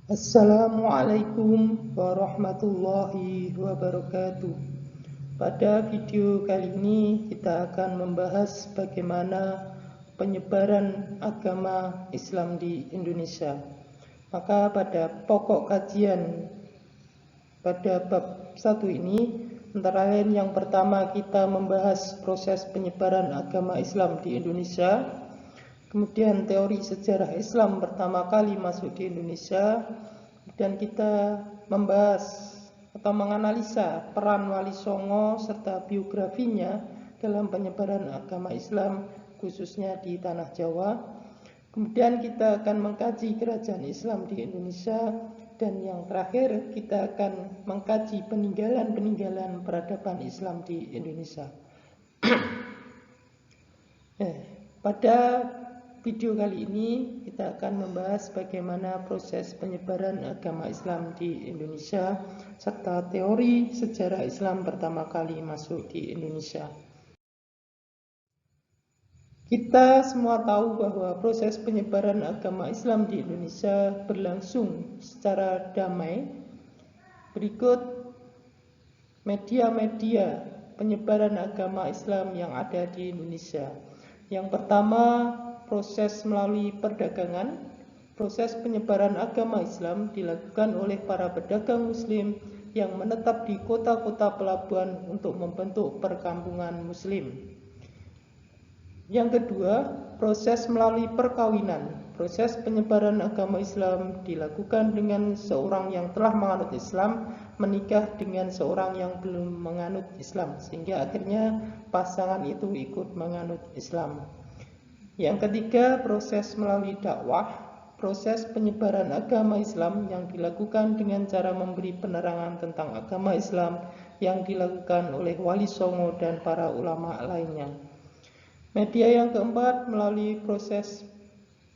Assalamualaikum warahmatullahi wabarakatuh. Pada video kali ini kita akan membahas bagaimana penyebaran agama Islam di Indonesia. Maka pada pokok kajian pada bab 1 ini, antara lain yang pertama kita membahas proses penyebaran agama Islam di Indonesia. Kemudian teori sejarah Islam pertama kali masuk di Indonesia. Dan kita membahas atau menganalisa peran Wali Songo serta biografinya dalam penyebaran agama Islam khususnya di tanah Jawa. Kemudian kita akan mengkaji kerajaan Islam di Indonesia. Dan yang terakhir kita akan mengkaji peninggalan-peninggalan peradaban Islam di Indonesia. Pada video kali ini kita akan membahas bagaimana proses penyebaran agama Islam di Indonesia serta teori sejarah Islam pertama kali masuk di Indonesia. Kita semua tahu bahwa proses penyebaran agama Islam di Indonesia berlangsung secara damai. Berikut media-media penyebaran agama Islam yang ada di Indonesia. Yang pertama, proses melalui perdagangan. Proses penyebaran agama Islam dilakukan oleh para pedagang Muslim yang menetap di kota-kota pelabuhan untuk membentuk perkampungan Muslim. Yang kedua, proses melalui perkawinan. Proses penyebaran agama Islam dilakukan dengan seorang yang telah menganut Islam menikah dengan seorang yang belum menganut Islam, sehingga akhirnya pasangan itu ikut menganut Islam. Yang ketiga, proses melalui dakwah. Proses penyebaran agama Islam yang dilakukan dengan cara memberi penerangan tentang agama Islam yang dilakukan oleh Wali Songo dan para ulama lainnya. Media yang keempat, melalui proses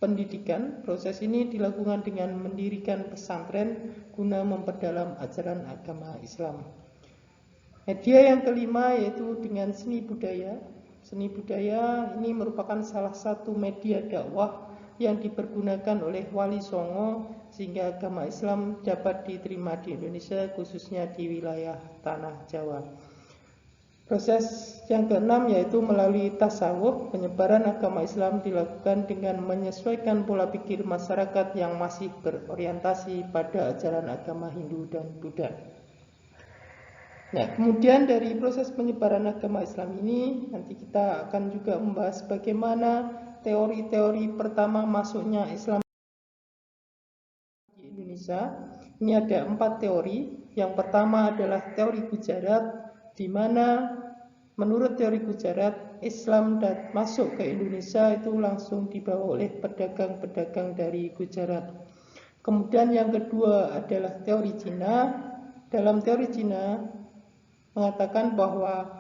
pendidikan. Proses ini dilakukan dengan mendirikan pesantren guna memperdalam ajaran agama Islam. Media yang kelima yaitu dengan seni budaya. Seni budaya ini merupakan salah satu media dakwah yang dipergunakan oleh Wali Songo sehingga agama Islam dapat diterima di Indonesia, khususnya di wilayah tanah Jawa. Proses yang keenam yaitu melalui tasawuf. Penyebaran agama Islam dilakukan dengan menyesuaikan pola pikir masyarakat yang masih berorientasi pada ajaran agama Hindu dan Buddha. Nah, kemudian dari proses penyebaran agama Islam ini nanti kita akan juga membahas bagaimana teori-teori pertama masuknya Islam di Indonesia. Ini ada 4 teori. Yang pertama adalah teori Gujarat, di mana menurut teori Gujarat, Islam masuk ke Indonesia itu langsung dibawa oleh pedagang-pedagang dari Gujarat. Kemudian yang kedua adalah teori Cina. Dalam teori Cina mengatakan bahwa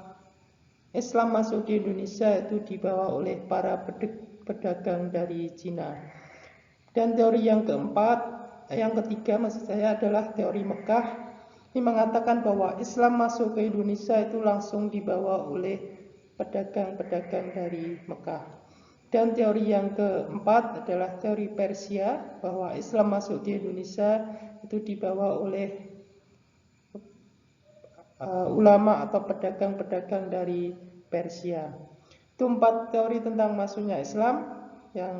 Islam masuk di Indonesia itu dibawa oleh para pedagang dari Cina. Dan teori yang ketiga maksud saya adalah teori Mekah. Ini mengatakan bahwa Islam masuk ke Indonesia itu langsung dibawa oleh pedagang-pedagang dari Mekah. Dan teori yang keempat adalah teori Persia, bahwa Islam masuk di Indonesia itu dibawa oleh ulama atau pedagang-pedagang dari Persia. Itu 4 teori tentang masuknya Islam, yang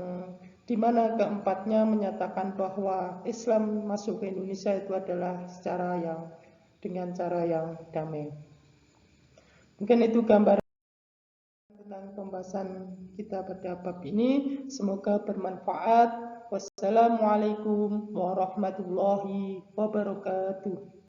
dimana keempatnya menyatakan bahwa Islam masuk ke Indonesia itu adalah dengan cara yang damai. Mungkin itu gambaran tentang pembahasan kita pada bab ini. Semoga bermanfaat. Wassalamualaikum warahmatullahi wabarakatuh.